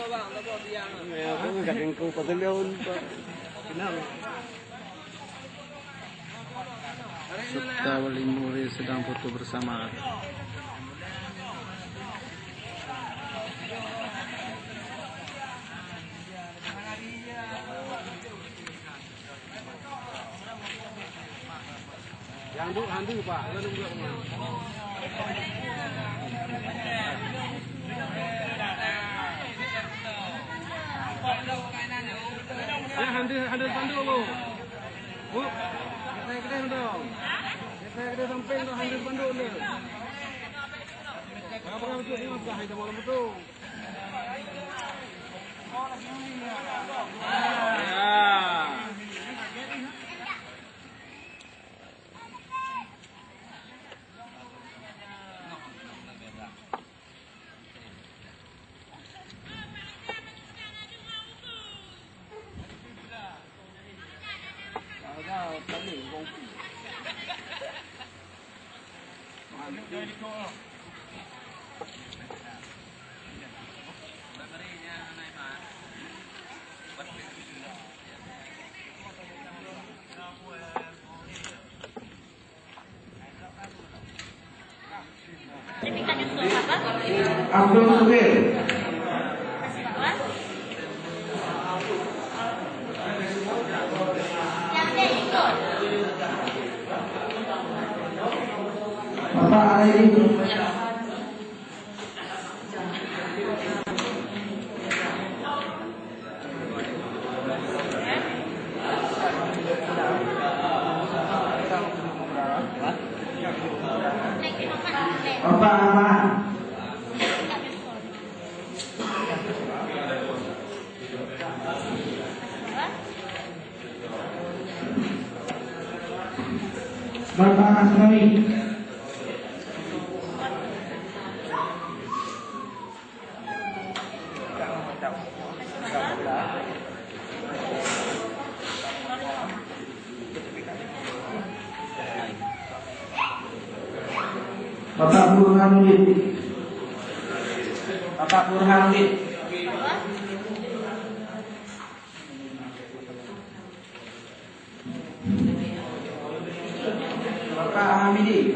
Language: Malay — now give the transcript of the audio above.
Aku kadang kau patelon. Kenal. Serta wali murid sedang foto bersama. Yang duk handu Pak, lalu buka rumah. Ya handu pandu Bu. Bu, saya kedai dong. Saya kedai samping tu handu pandu ni. Apa yang betul ni mas dah hitam malam betul. Abdul Subir. Bapak Alaidin. Bapak Ahmad. Bapak Asnawi. Bapak Burhanuddin. Bapak Burhanuddin. Bapak Hamidi.